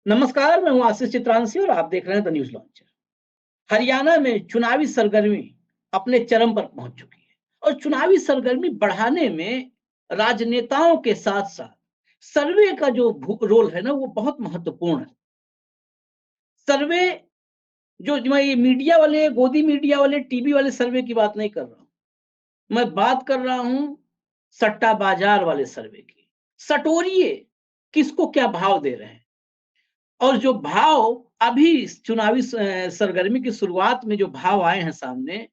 नमस्कार, मैं हूं आशीष चित्रांशी और आप देख रहे हैं द न्यूज लॉन्चर। हरियाणा में चुनावी सरगर्मी अपने चरम पर पहुंच चुकी है और चुनावी सरगर्मी बढ़ाने में राजनेताओं के साथ साथ सर्वे का जो रोल है ना वो बहुत महत्वपूर्ण है। सर्वे जो मैं ये मीडिया वाले गोदी मीडिया वाले टीवी वाले सर्वे की बात नहीं कर रहा हूं, मैं बात कर रहा हूं सट्टा बाजार वाले सर्वे की। सटोरिए किसको क्या भाव दे रहे हैं और जो भाव अभी इस चुनावी सरगर्मी की शुरुआत में जो भाव आए हैं सामने,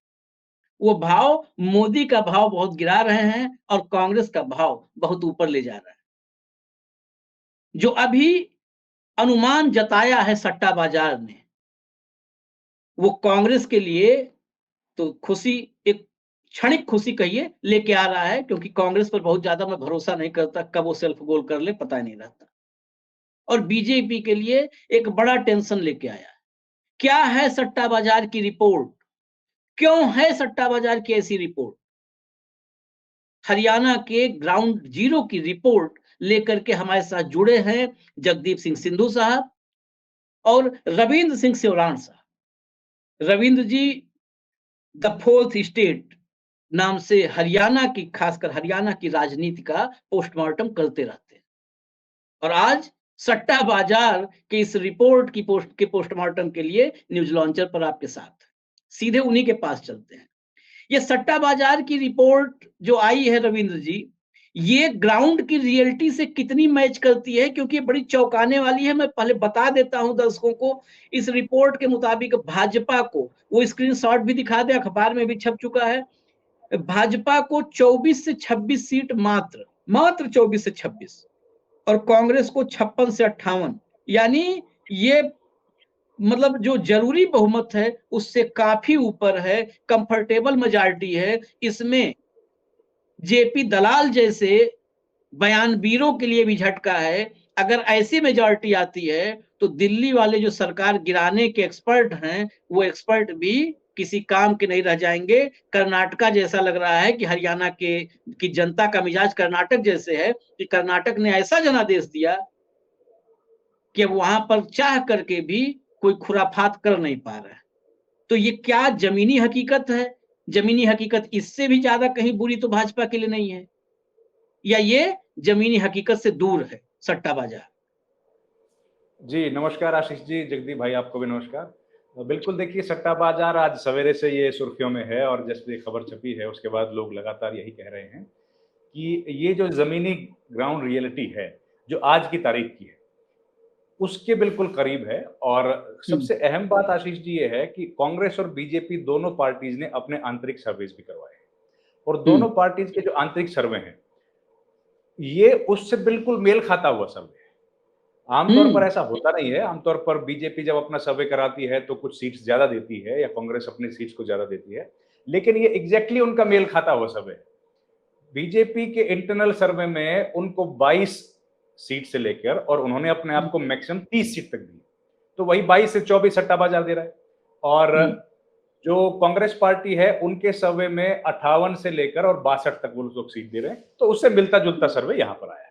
वो भाव मोदी का भाव बहुत गिरा रहे हैं और कांग्रेस का भाव बहुत ऊपर ले जा रहा है। जो अभी अनुमान जताया है सट्टा बाजार ने, वो कांग्रेस के लिए तो खुशी, एक क्षणिक खुशी कहिए, लेके आ रहा है, क्योंकि कांग्रेस पर बहुत ज्यादा मैं भरोसा नहीं करता, कब वो सेल्फ गोल कर ले पता नहीं रहता। और बीजेपी के लिए एक बड़ा टेंशन लेके आया। क्या है सट्टा बाजार की रिपोर्ट? क्यों है सट्टा बाजार की ऐसी रिपोर्ट? हरियाणा के ग्राउंड जीरो की रिपोर्ट लेकर के हमारे साथ जुड़े हैं जगदीप सिंह सिंधु साहब और रविंद्र सिंह सिवराण साहब। रविंद्र जी द फोर्थ स्टेट नाम से हरियाणा की, खासकर हरियाणा की राजनीति का पोस्टमार्टम करते रहते हैं और आज सट्टा बाजार के इस रिपोर्ट की पोस्टमार्टम के लिए न्यूज लॉन्चर पर आपके साथ सीधे उन्हीं के पास चलते हैं। ये सट्टा बाजार की रिपोर्ट जो आई है रविंद्र जी, ये ग्राउंड की रियलिटी से कितनी मैच करती है, क्योंकि ये बड़ी चौंकाने वाली है। मैं पहले बता देता हूं दर्शकों को, इस रिपोर्ट के मुताबिक भाजपा को, वो स्क्रीनशॉट भी दिखा दे, अखबार में भी छप चुका है, भाजपा को 24 से 26 सीट, मात्र मात्र 24 से 26, और कांग्रेस को 56 से 58। यानी ये मतलब जो जरूरी बहुमत है उससे काफी ऊपर है, कंफर्टेबल मेजॉरिटी है। इसमें जेपी दलाल जैसे बयानवीरों के लिए भी झटका है। अगर ऐसी मेजॉरिटी आती है तो दिल्ली वाले जो सरकार गिराने के एक्सपर्ट हैं, वो एक्सपर्ट भी किसी काम के नहीं रह जाएंगे। कर्नाटका जैसा लग रहा है कि हरियाणा के की जनता का मिजाज कर्नाटक जैसे है कि कर्नाटक ने ऐसा जनादेश दिया कि वहां पर चाह करके भी कोई खुराफात कर नहीं पा रहा है। तो ये क्या जमीनी हकीकत है? जमीनी हकीकत इससे भी ज्यादा कहीं बुरी तो भाजपा के लिए नहीं है, या ये जमीनी हकीकत से दूर है सट्टा बाजार? जी, नमस्कार आशीष जी, जगदीप भाई आपको भी नमस्कार। बिल्कुल देखिए, सट्टा बाजार आज सवेरे से ये सुर्खियों में है और जैसे खबर छपी है उसके बाद लोग लगातार यही कह रहे हैं कि ये जो ज़मीनी ग्राउंड रियलिटी है, जो आज की तारीख की है, उसके बिल्कुल करीब है। और सबसे अहम बात आशीष जी ये है कि कांग्रेस और बीजेपी दोनों पार्टीज़ ने अपने आंतरिक सर्वेस भी करवाए हैं और दोनों पार्टीज़ के जो आंतरिक सर्वे हैं, ये उससे बिल्कुल मेल खाता हुआ सर्वे है। आमतौर पर ऐसा होता नहीं है। आमतौर पर बीजेपी जब अपना सर्वे कराती है तो कुछ सीट्स ज्यादा देती है या कांग्रेस अपनी सीट्स को ज्यादा देती है, लेकिन ये एग्जैक्टली उनका मेल खाता हुआ सर्वे है। बीजेपी के इंटरनल सर्वे में उनको 22 सीट से लेकर, और उन्होंने अपने आप को मैक्सिमम 30 सीट तक दी, तो वही 22 से 24 सट्टा बाजार दे रहा है। और जो कांग्रेस पार्टी है उनके सर्वे में 58 से लेकर और 62 तक वो लोग सीट दे रहे हैं, तो उससे मिलता जुलता सर्वे यहां पर आया है।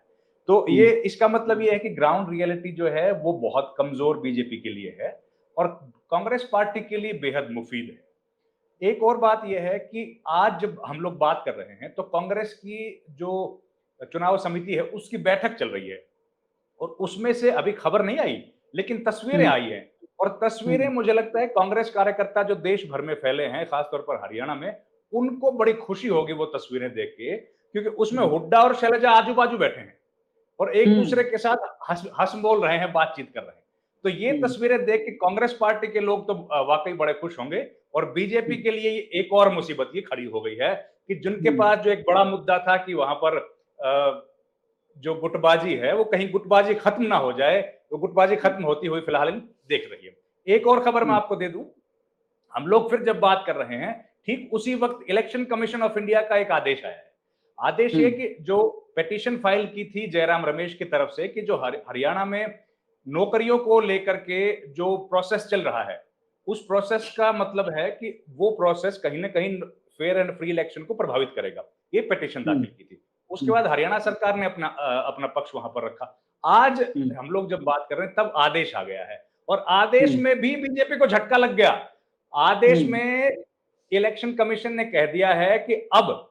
तो ये इसका मतलब ये है कि ग्राउंड रियलिटी जो है वो बहुत कमजोर बीजेपी के लिए है और कांग्रेस पार्टी के लिए बेहद मुफीद है। एक और बात यह है कि आज जब हम लोग बात कर रहे हैं तो कांग्रेस की जो चुनाव समिति है उसकी बैठक चल रही है और उसमें से अभी खबर नहीं आई, लेकिन तस्वीरें आई हैं। और तस्वीरें, मुझे लगता है कांग्रेस कार्यकर्ता जो देश भर में फैले हैं, खासतौर पर हरियाणा में, उनको बड़ी खुशी होगी वो तस्वीरें देख के, क्योंकि उसमें हुड्डा और शैलजा आजू बाजू बैठे हैं और एक दूसरे के साथ हंस बोल रहे हैं, बातचीत कर रहे हैं। तो ये तस्वीरें देख के कांग्रेस पार्टी के लोग तो वाकई बड़े खुश होंगे। और बीजेपी के लिए एक और मुसीबत ये खड़ी हो गई है कि जिनके पास जो एक बड़ा मुद्दा था कि वहां पर जो गुटबाजी है वो कहीं गुटबाजी खत्म ना हो जाए, तो गुटबाजी खत्म होती हुई फिलहाल देख रही है। एक और खबर मैं आपको दे दूं, हम लोग फिर जब बात कर रहे हैं, ठीक उसी वक्त इलेक्शन कमीशन ऑफ इंडिया का एक आदेश आया है। आदेश ये कि जो पिटीशन फाइल की थी जयराम रमेश की तरफ से कि जो हरियाणा में नौकरियों को लेकर के जो प्रोसेस चल रहा है, उस प्रोसेस का मतलब है कि वो प्रोसेस कहीं ना कहीं फेयर एंड फ्री इलेक्शन को प्रभावित करेगा। ये पिटीशन दाखिल की थी। उसके बाद हरियाणा सरकार ने अपना पक्ष वहां पर रखा आज हम्म, हम लोग जब बात कर रहे हैं तब आदेश आ गया है, और आदेश हम्म, में भी बीजेपी को झटका लग गया। आदेश हम्म, में इलेक्शन कमीशन ने कह दिया है कि अब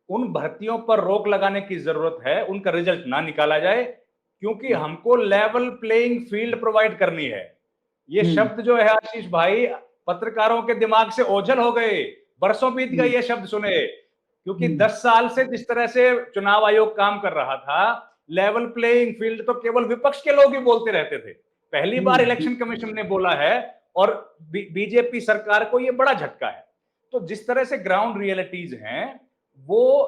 उन भर्तियों पर रोक लगाने की जरूरत है, उनका रिजल्ट ना निकाला जाए, क्योंकि हम्म, हमको लेवल प्लेइंग फील्ड प्रोवाइड करनी है। ये हम्म, शब्द जो है आशीष भाई, पत्रकारों के दिमाग से ओझल हो गए, बरसों बीत गए हम्म, ये शब्द सुने, क्योंकि हम्म, 10 साल से जिस तरह से चुनाव आयोग काम कर रहा था, लेवल प्लेइंग फील्ड तो केवल विपक्ष के लोग ही बोलते रहते थे। पहली बार हम्म, इलेक्शन कमीशन ने बोला है, और बीजेपी सरकार को ये बड़ा झटका है। तो जिस तरह से ग्राउंड रियलिटीज हैं, वो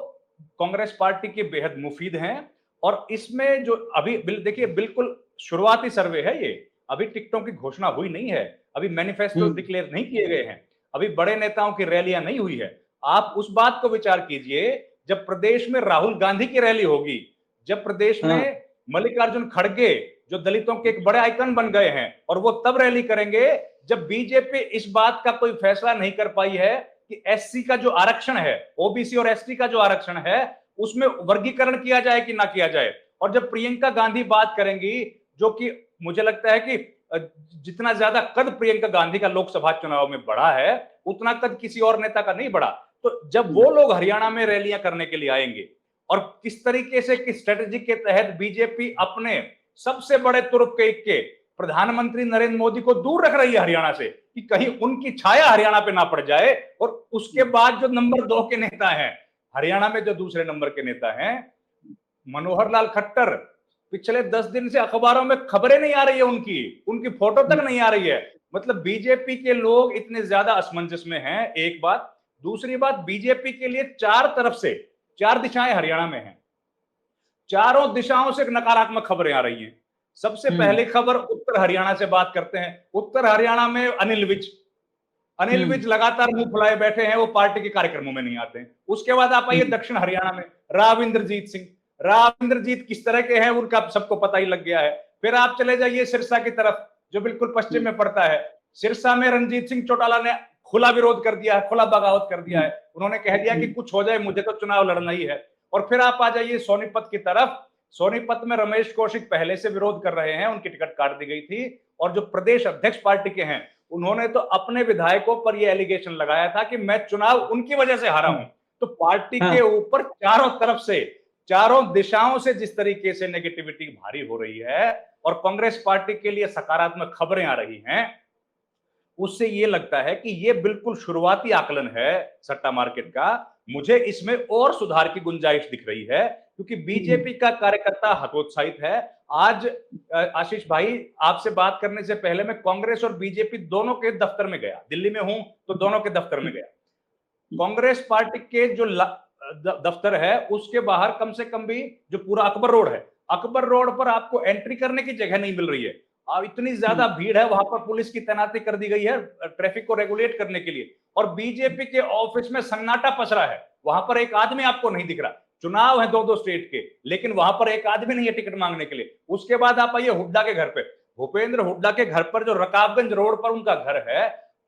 कांग्रेस पार्टी के बेहद मुफीद हैं। और इसमें जो अभी देखिए, बिल्कुल शुरुआती सर्वे है ये, अभी टिकटों की घोषणा हुई नहीं है, अभी मैनिफेस्टो हम्म, डिक्लेयर नहीं किए गए हैं, अभी बड़े नेताओं की रैलियां नहीं हुई है। आप उस बात को विचार कीजिए, जब प्रदेश में राहुल गांधी की रैली होगी, जब प्रदेश हाँ, में मल्लिकार्जुन खड़गे जो दलितों के एक बड़े आइकन बन गए हैं, और वो तब रैली करेंगे जब बीजेपी इस बात का कोई फैसला नहीं कर पाई है कि एससी का जो आरक्षण है, ओबीसी और एसटी का जो आरक्षण है, उसमें वर्गीकरण किया जाए कि ना किया जाए। और जब प्रियंका गांधी बात करेंगी, जो कि मुझे लगता है कि जितना ज्यादा कद प्रियंका गांधी का लोकसभा चुनाव में बढ़ा है, उतना कद किसी और नेता का नहीं बढ़ा। तो जब हम्म, वो लोग हरियाणा में रैलियां करने के लिए आएंगे, और किस तरीके से किस स्ट्रेटेजी के तहत बीजेपी अपने सबसे बड़े तुरुप के प्रधानमंत्री नरेंद्र मोदी को दूर रख रही है हरियाणा से, कि कहीं उनकी छाया हरियाणा पे ना पड़ जाए। और उसके बाद जो नंबर 2 के नेता हैं हरियाणा में, जो दूसरे नंबर के नेता हैं मनोहर लाल खट्टर, पिछले 10 दिन से अखबारों में खबरें नहीं आ रही है, उनकी उनकी फोटो तक नहीं आ रही है। मतलब बीजेपी के लोग इतने ज्यादा असमंजस में हैं, एक बात। दूसरी बात, बीजेपी के लिए चार तरफ से 4 दिशाएं हरियाणा में हैं, चारों दिशाओं से नकारात्मक खबरें आ रही हैं। सबसे हम्म, पहली खबर उत्तर हरियाणा से बात करते हैं। उत्तर हरियाणा में अनिल विज, अनिल हम्म, विज लगातार मुंह फुलाए बैठे हैं, वो पार्टी के कार्यक्रमों में नहीं आते हैं। उसके बाद आप आइए हम्म, दक्षिण हरियाणा में, राव इंद्रजीत सिंह। राव इंद्रजीत किस तरह के हैं उनका सबको पता ही लग गया है। फिर आप चले जाइए सिरसा की तरफ, जो बिल्कुल पश्चिम हम्म, में पड़ता है। सिरसा में रणजीत सिंह चौटाला ने खुला विरोध कर दिया है, खुला बगावत कर दिया है। उन्होंने कह दिया कि हम्म, कुछ हो जाए, मुझे तो चुनाव लड़ना ही है। और फिर आप आ जाइए सोनीपत की तरफ। सोनीपत में रमेश कौशिक पहले से विरोध कर रहे हैं, उनकी टिकट काट दी गई थी। और जो प्रदेश अध्यक्ष पार्टी के हैं, उन्होंने तो अपने विधायकों पर यह एलिगेशन लगाया था कि मैं चुनाव उनकी वजह से हारा हूं। तो पार्टी हाँ, के ऊपर चारों तरफ से, चारों दिशाओं से जिस तरीके से नेगेटिविटी भारी हो रही है, और कांग्रेस पार्टी के लिए सकारात्मक खबरें आ रही हैं, उससे ये लगता है कि ये बिल्कुल शुरुआती आकलन है सट्टा मार्केट का। मुझे इसमें और सुधार की गुंजाइश दिख रही है, क्योंकि हम्म, बीजेपी का कार्यकर्ता हतोत्साहित है। आज आशीष भाई, आपसे बात करने से पहले मैं कांग्रेस और बीजेपी दोनों के दफ्तर में गया, दिल्ली में हूं तो दोनों के दफ्तर में गया। कांग्रेस पार्टी के जो दफ्तर है, उसके बाहर कम से कम भी जो पूरा अकबर रोड है, अकबर रोड पर आपको एंट्री करने की जगह नहीं मिल रही है। अब इतनी ज्यादा भीड़ है, वहां पर पुलिस की तैनाती कर दी गई है ट्रैफिक को रेगुलेट करने के लिए। और बीजेपी के ऑफिस में सन्नाटा पसरा है, वहां पर एक आदमी आपको नहीं दिख रहा। चुनाव है दो दो स्टेट के, लेकिन वहां पर एक आदमी नहीं है टिकट मांगने के लिए। उसके बाद आप आइए हुड्डा के घर पे, भूपेंद्र हुड्डा के घर पर, जो रकाबगंज रोड पर उनका घर है,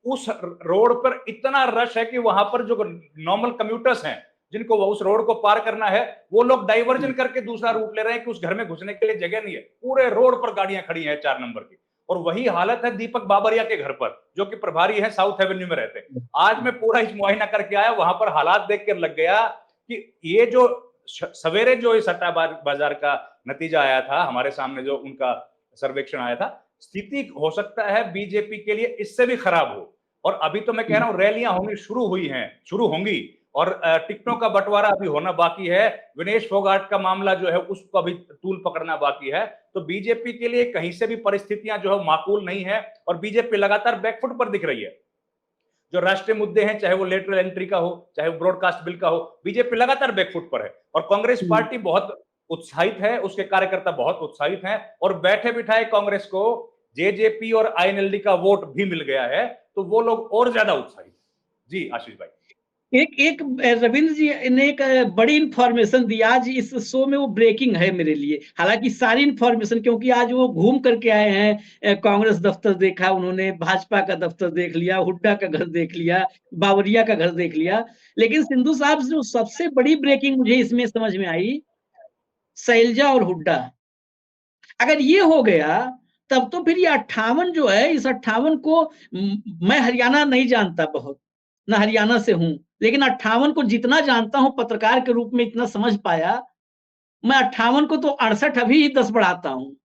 उस रोड पर इतना रश है कि वहां पर जो नॉर्मल कम्यूटर्स हैं, जिनको उस रोड को पार करना है, वो लोग डाइवर्जन करके दूसरा रूट ले रहे हैं कि उस घर में घुसने के लिए जगह नहीं है। पूरे रोड पर गाड़ियां खड़ी हैं 4 नंबर की। और वही हालत है दीपक बाबरिया के घर पर, जो कि प्रभारी है, साउथ एवेन्यू में रहते हैं। आज मैं पूरा इस मुआयना करके आया, वहां पर हालात देख कर लग गया कि ये जो सवेरे जो इस सट्टा बाजार का नतीजा आया था, हमारे सामने जो उनका सर्वेक्षण आया था, स्थिति हो सकता है बीजेपी के लिए इससे भी खराब हो। और अभी तो मैं कह रहा हूं रैलियां होनी शुरू हुई हैं, शुरू होंगी, और टिकटों का बंटवारा अभी होना बाकी है। विनेश फोगाट का मामला जो है उसको अभी तूल पकड़ना बाकी है। तो बीजेपी के लिए कहीं से भी परिस्थितियां जो है माकूल नहीं है, और बीजेपी लगातार बैकफुट पर दिख रही है। जो राष्ट्रीय मुद्दे हैं, चाहे वो लेटरल एंट्री का हो, चाहे वो ब्रॉडकास्ट बिल का हो, बीजेपी लगातार बैकफुट पर है। और कांग्रेस हम्म, पार्टी बहुत उत्साहित है, उसके कार्यकर्ता बहुत उत्साहित हैं, और बैठे बिठाए कांग्रेस को जेजेपी और आईएनएलडी का वोट भी मिल गया है, तो वो लोग और ज्यादा उत्साहित। जी आशीष भाई। एक एक रविंद्र जी ने एक बड़ी इंफॉर्मेशन दी आज इस शो में, वो ब्रेकिंग है मेरे लिए। हालांकि सारी इंफॉर्मेशन, क्योंकि आज वो घूम करके आए हैं, कांग्रेस दफ्तर देखा उन्होंने, भाजपा का दफ्तर देख लिया, हुड्डा का घर देख लिया, बावरिया का घर देख लिया। लेकिन सिंधु साहब, जो सबसे बड़ी ब्रेकिंग मुझे इसमें समझ में आई, शैलजा और हुड्डा, अगर ये हो गया तब तो फिर ये 58 जो है, इस 58 को मैं हरियाणा नहीं जानता बहुत, ना हरियाणा से हूँ, लेकिन 58 को जितना जानता हूँ पत्रकार के रूप में इतना समझ पाया, मैं 58 को तो 68 अभी ही 10 बढ़ाता हूँ।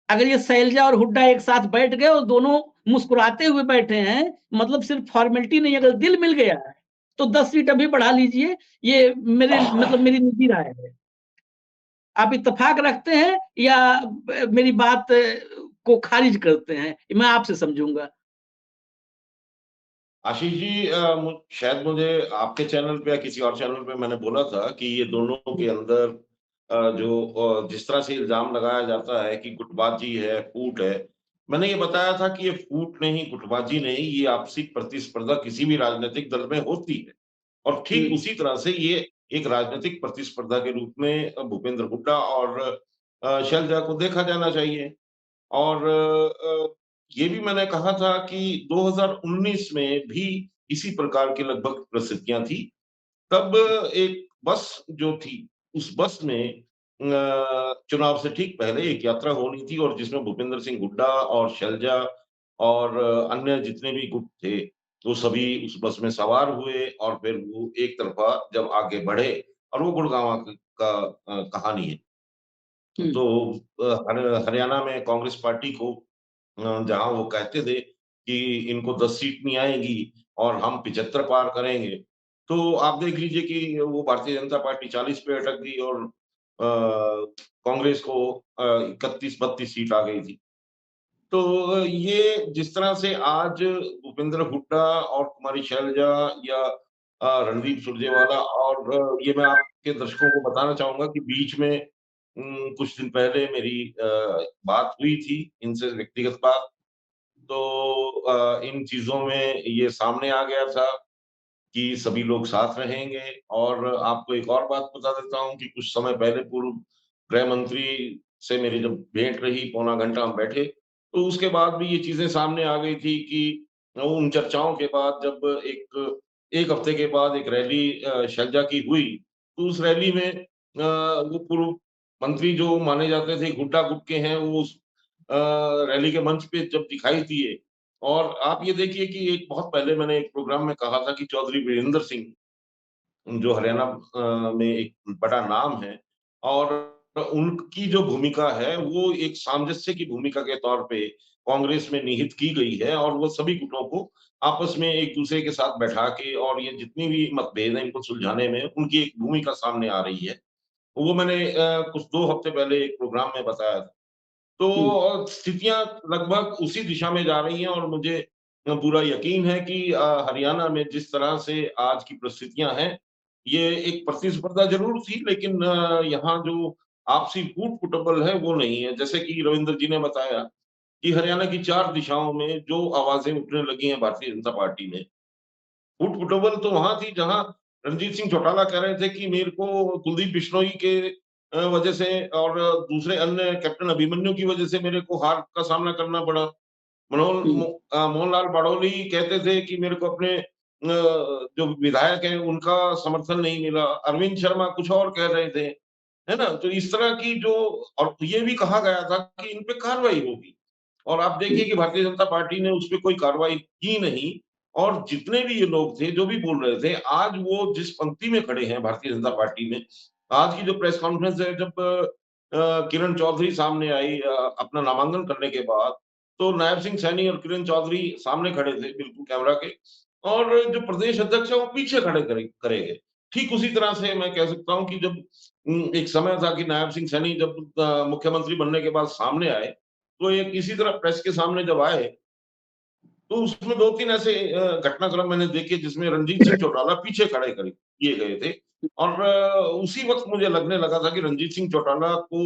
अगर ये शैलजा और हुड्डा एक साथ बैठ गए और दोनों मुस्कुराते हुए बैठे हैं, मतलब सिर्फ फॉर्मेलिटी नहीं, अगर दिल मिल गया है, तो 10 सीट अभी बढ़ा लीजिए। ये मेरे मतलब मेरी निजी राय है। आप इत्तेफाक रखते हैं या मेरी बात को खारिज करते हैं? मैं आपसे समझूंगा। आशीष जी, शायद मुझे आपके चैनल पे या किसी और चैनल पे मैंने बोला था कि ये दोनों के अंदर जिस तरह से इल्जाम लगाया जाता है कि गुटबाजी है, फूट है, मैंने ये बताया था कि ये फूट नहीं, गुटबाजी नहीं, ये आपसी प्रतिस्पर्धा किसी भी राजनीतिक दल में होती है। और ठीक उसी तरह से ये एक राजनीतिक प्रतिस्पर्धा के रूप में भूपेंद्र हुड्डा और शैलजा को देखा जाना चाहिए। और ये भी मैंने कहा था कि 2019 में भी इसी प्रकार की लगभग परिस्थितियां थी। तब एक बस जो थी, उस बस में चुनाव से ठीक पहले एक यात्रा होनी थी और जिसमें भूपेंद्र सिंह हुड्डा और शैलजा और अन्य जितने भी गुट थे, वो सभी उस बस में सवार हुए और फिर वो एक तरफा जब आगे बढ़े और वो गुड़गांव का कहानी है। तो हरियाणा में कांग्रेस पार्टी को जहाँ वो कहते थे कि इनको 10 सीट नहीं आएगी और हम 75 पार करेंगे, तो आप देख लीजिए कि वो भारतीय जनता पार्टी 40 पे अटक गई और कांग्रेस को 31-32 सीट आ गई थी। तो ये जिस तरह से आज भूपेंद्र हुड्डा और कुमारी शैलजा या रणदीप सुरजेवाला और ये मैं आपके दर्शकों को बताना चाहूँगा कि बीच में कुछ दिन पहले मेरी बात हुई थी इनसे व्यक्तिगत बात। तो इन चीज़ों में ये सामने आ गया था कि सभी लोग साथ रहेंगे और आपको एक और बात बता देता हूँ कि कुछ समय पहले पूर्व गृह मंत्री से मेरी जब भेंट रही, पौना घंटा हम बैठे, तो उसके बाद भी ये चीज़ें सामने आ गई थी कि उन चर्चाओं के बाद जब एक 1 हफ्ते के बाद एक रैली शैलजा की हुई, तो उस रैली में वो पूर्व मंत्री जो माने जाते थे गुड्डा गुट के हैं, वो उस रैली के मंच पे जब दिखाई दिए और आप ये देखिए कि एक बहुत पहले मैंने एक प्रोग्राम में कहा था कि चौधरी वीरेंद्र सिंह जो हरियाणा में एक बड़ा नाम है और उनकी जो भूमिका है वो एक सामंजस्य की भूमिका के तौर पे कांग्रेस में निहित की गई है और वो सभी गुटों को आपस में एक दूसरे के साथ बैठा के और ये जितनी भी मतभेद हैं इनको सुलझाने में उनकी एक भूमिका सामने आ रही है। वो मैंने कुछ 2 हफ्ते पहले एक प्रोग्राम में बताया था। तो स्थितियाँ लगभग उसी दिशा में जा रही हैं और मुझे पूरा यकीन है कि हरियाणा में जिस तरह से आज की परिस्थितियाँ हैं, ये एक प्रतिस्पर्धा ज़रूर थी लेकिन यहाँ जो आपसी फूट-फुटबल है वो नहीं है। जैसे कि रविंद्र जी ने बताया कि हरियाणा की 4 दिशाओं में जो आवाज़ें उठने लगी हैं भारतीय जनता पार्टी में, फूट-फुटबल तो वहाँ थी जहाँ रणजीत सिंह चौटाला कह रहे थे कि मेरे को कुलदीप बिश्नोई के वजह से और दूसरे अन्य कैप्टन अभिमन्यु की वजह से मेरे को हार का सामना करना पड़ा। मोहनलाल बाड़ोली कहते थे कि मेरे को अपने जो विधायक हैं उनका समर्थन नहीं मिला। अरविंद शर्मा कुछ और कह रहे थे, है ना? तो इस तरह की जो और ये भी कहा गया था कि इन पे कार्रवाई होगी। और आप देखिए कि भारतीय जनता पार्टी ने उसपे कोई कार्रवाई की नहीं और जितने भी ये लोग थे, जो भी बोल रहे थे, आज वो जिस पंक्ति में खड़े हैं भारतीय जनता पार्टी में, आज की जो प्रेस कॉन्फ्रेंस है जब किरण चौधरी सामने आई अपना नामांकन करने के बाद, तो नायब सिंह सैनी और किरण चौधरी सामने खड़े थे बिल्कुल कैमरा के और जो प्रदेश अध्यक्ष है वो पीछे खड़े करे गए। ठीक उसी तरह से मैं कह सकता हूँ कि जब एक समय था कि नायब सिंह सैनी जब मुख्यमंत्री बनने के बाद सामने आए, तो एक इसी तरह प्रेस के सामने जब आए, तो उसमें 2-3 ऐसे घटनाक्रम मैंने देखे जिसमें रणजीत सिंह चौटाला पीछे खड़े करे किए गए थे और उसी वक़्त मुझे लगने लगा था कि रणजीत सिंह चौटाला को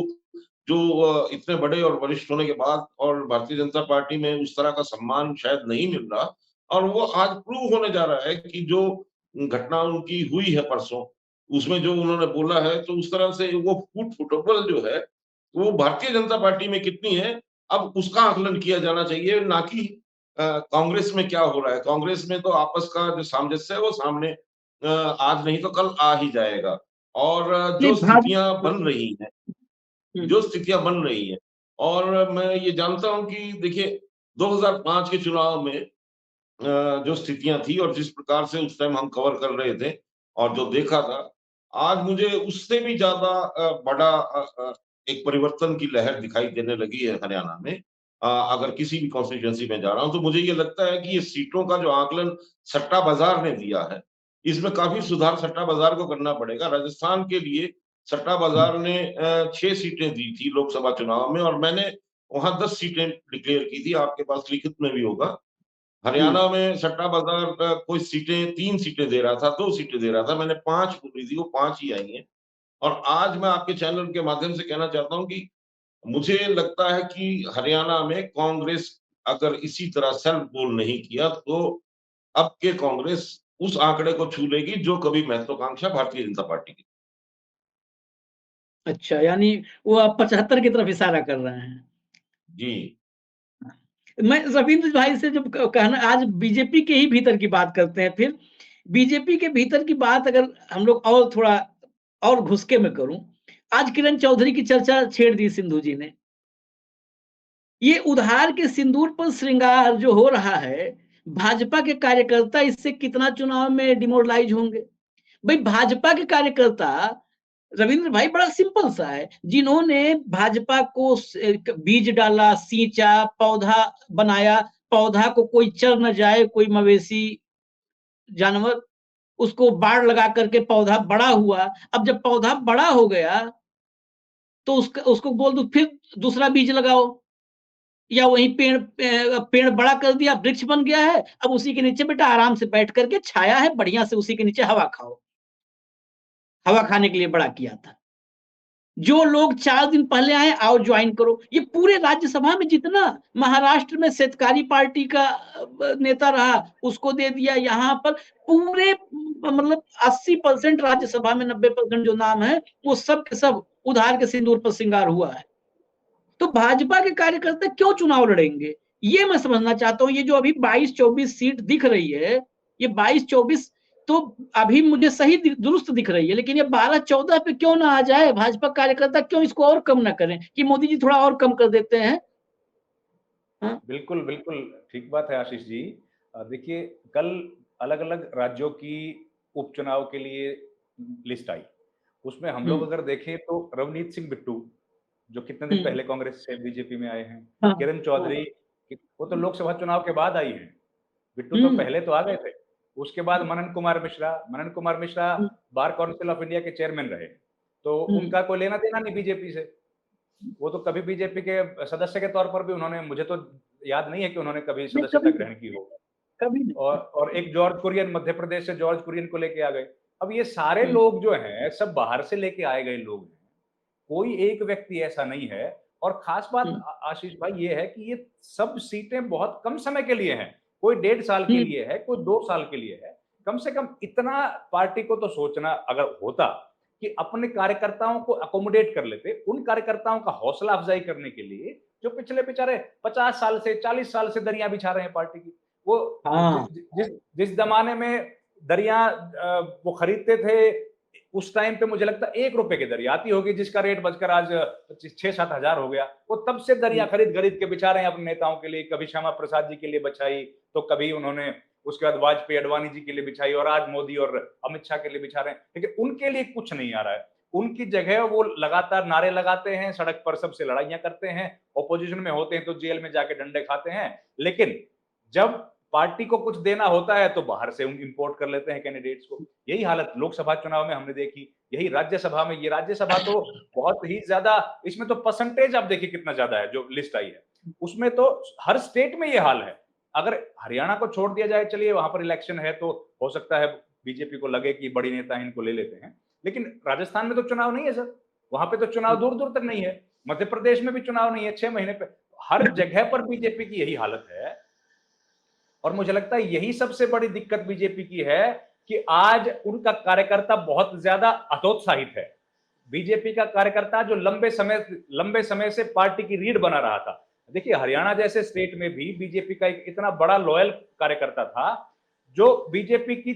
जो इतने बड़े और वरिष्ठ होने के बाद और भारतीय जनता पार्टी में उस तरह का सम्मान शायद नहीं मिल रहा और वो आज प्रूव होने जा रहा है कि जो घटना उनकी हुई है परसों, उसमें जो उन्होंने बोला है, तो उस तरह से वो फुटबॉल जो है, वो भारतीय जनता पार्टी में कितनी है, अब उसका आकलन किया जाना चाहिए, ना कि कांग्रेस में क्या हो रहा है। कांग्रेस में तो आपस का जो सामंजस्य है वो सामने आज नहीं तो कल आ ही जाएगा और नहीं जो स्थितियाँ बन रही हैं जो स्थितियां बन रही हैं। और मैं ये जानता हूं कि देखिए 2005 के चुनाव में जो स्थितियां थी और जिस प्रकार से उस टाइम हम कवर कर रहे थे और जो देखा था, आज मुझे उससे भी ज्यादा बड़ा एक परिवर्तन की लहर दिखाई देने लगी है हरियाणा में। अगर किसी भी कॉन्स्टिट्यूएंसी में जा रहा हूं तो मुझे ये लगता है कि ये सीटों का जो आकलन सट्टा बाजार ने दिया है, इसमें काफी सुधार सट्टा बाजार को करना पड़ेगा। राजस्थान के लिए सट्टा बाजार ने 6 सीटें दी थी लोकसभा चुनाव में और मैंने वहां 10 सीटें डिक्लेयर की थी, आपके पास लिखित में भी होगा। हरियाणा में सट्टा बाजार कोई सीटें 3 सीटें दे रहा था, 2 सीटें दे रहा था, मैंने 5 बोली थी, वो 5 ही आई हैं। और आज मैं आपके चैनल के माध्यम से कहना चाहता हूं कि मुझे लगता है कि हरियाणा में कांग्रेस अगर इसी तरह सेल्फ गोल नहीं किया तो अब के कांग्रेस उस आंकड़े को छू लेगी जो कभी महत्वाकांक्षा भारतीय जनता पार्टी की। अच्छा, यानी वो आप 75 की तरफ इशारा कर रहे हैं। जी। मैं रविंद्र भाई से जब कहना आज बीजेपी के ही भीतर की बात करते हैं, फिर बीजेपी के भीतर की बात अगर हम लोग और थोड़ा और घुसके में करूं, आज किरण चौधरी की चर्चा छेड़ दी सिंधु जी ने। ये उधार के सिंदूर पर श्रृंगार जो हो रहा है, भाजपा के कार्यकर्ता इससे कितना चुनाव में डिमोरलाइज होंगे। भाई भाजपा के कार्यकर्ता रविंद्र भाई बड़ा सिंपल सा है, जिन्होंने भाजपा को बीज डाला, सींचा, पौधा बनाया, पौधा को कोई चर न जाए, कोई मवेशी जानवर, उसको बाड़ लगा करके पौधा बड़ा हुआ। अब जब पौधा बड़ा हो गया तो उसको बोल दो फिर दूसरा बीज लगाओ, या वही पेड़ बड़ा कर दिया, वृक्ष बन गया है, अब उसी के नीचे बेटा आराम से बैठ करके, छाया है बढ़िया से, उसी के नीचे हवा खाओ। हवा खाने के लिए बड़ा किया था। जो लोग 4 दिन पहले आए, आओ ज्वाइन करो। ये पूरे राज्यसभा में जितना महाराष्ट्र में शेतकारी पार्टी का नेता रहा, उसको दे दिया। यहाँ पर पूरे मतलब 80% राज्यसभा में 90% जो नाम है, वो सब के सब उधार के सिंदूर पर श्रृंगार हुआ है। तो भाजपा के कार्यकर्ता क्यों चुनाव लड़ेंगे, ये मैं समझना चाहता हूँ। ये जो अभी 22-24 सीट दिख रही है, ये 22-24 तो अभी मुझे सही दुरुस्त दिख रही है, लेकिन ये 12-14 पे क्यों ना आ जाए। भाजपा कार्यकर्ता क्यों इसको और कम ना करें कि मोदी जी थोड़ा और कम कर देते हैं। हाँ? बिल्कुल बिल्कुल ठीक बात है आशीष जी। देखिए कल अलग अलग राज्यों की उपचुनाव के लिए लिस्ट आई, उसमें हम लोग अगर देखें तो रवनीत सिंह बिट्टू जो कितने दिन पहले कांग्रेस से बीजेपी में आए हैं, हाँ, किरण चौधरी वो तो लोकसभा चुनाव के बाद आई हैं, बिट्टू तो पहले तो आ गए थे। उसके बाद Manan Kumar Mishra Bar Council of India के चेयरमैन रहे, तो उनका कोई लेना देना नहीं बीजेपी से। वो तो कभी बीजेपी के सदस्य के तौर पर भी उन्होंने, मुझे तो याद नहीं है कि उन्होंने कभी सदस्यता ग्रहण की हो। कभी नहीं। और एक जॉर्ज कुरियन, मध्य प्रदेश से जॉर्ज कुरियन को लेके आ गए। अब ये सारे लोग जो हैं सब बाहर से लेके आए गए लोग हैं, कोई एक व्यक्ति ऐसा नहीं है। और खास बात आशीष भाई ये है कि ये सब सीटें बहुत कम समय के लिए हैं, कोई 1.5 साल के लिए है, कोई 2 साल के लिए है। कम से कम इतना पार्टी को तो सोचना अगर होता कि अपने कार्यकर्ताओं को अकोमोडेट कर लेते, उन कार्यकर्ताओं का हौसला अफजाई करने के लिए जो पिछले बेचारे 50 साल से 40 साल से दरिया बिछा रहे हैं पार्टी की। वो जिस जमाने में दरिया वो खरीदते थे, उस टाइम पे मुझे लगता है 1 रुपए की दरिया आती होगी, जिसका रेट बढ़कर आज 6-7 हजार हो गया। वो तब से दरिया खरीद के बिछा रहे हैं अपने नेताओं के लिए। कभी श्यामा प्रसाद जी के लिए बिछाई, तो कभी उन्होंने उसके बाद वाजपेयी अडवाणी जी के लिए बिछाई, और आज मोदी और अमित शाह के लिए बिछा रहे हैं। लेकिन उनके लिए कुछ नहीं आ रहा है। उनकी जगह वो लगातार नारे लगाते हैं, सड़क पर सबसे लड़ाइयां करते हैं, ऑपोजिशन में होते हैं तो जेल में जाके डंडे खाते हैं। लेकिन जब पार्टी को कुछ देना होता है तो बाहर से इंपोर्ट कर लेते हैं कैंडिडेट्स को। यही हालत लोकसभा चुनाव में हमने देखी, यही राज्यसभा में। ये राज्यसभा तो बहुत ही ज्यादा, इसमें तो परसेंटेज आप देखिए कितना ज्यादा है जो लिस्ट आई है, उसमें तो हर स्टेट में ये हाल है। अगर हरियाणा को छोड़ दिया जाए, चलिए वहां पर इलेक्शन है तो हो सकता है बीजेपी को लगे कि बड़ी नेता इनको ले लेते हैं, लेकिन राजस्थान में तो चुनाव नहीं है सर, वहां पे तो चुनाव दूर दूर तक नहीं है। मध्य प्रदेश में भी चुनाव नहीं है 6 महीने पे। हर जगह पर बीजेपी की यही हालत है। और मुझे लगता है यही सबसे बड़ी दिक्कत बीजेपी की है कि आज उनका कार्यकर्ता बहुत ज्यादा हतोत्साहित है। बीजेपी का कार्यकर्ता जो लंबे समय से पार्टी की रीढ़ बना रहा था। देखिए हरियाणा जैसे स्टेट में भी बीजेपी का एक इतना बड़ा लॉयल कार्यकर्ता था जो बीजेपी की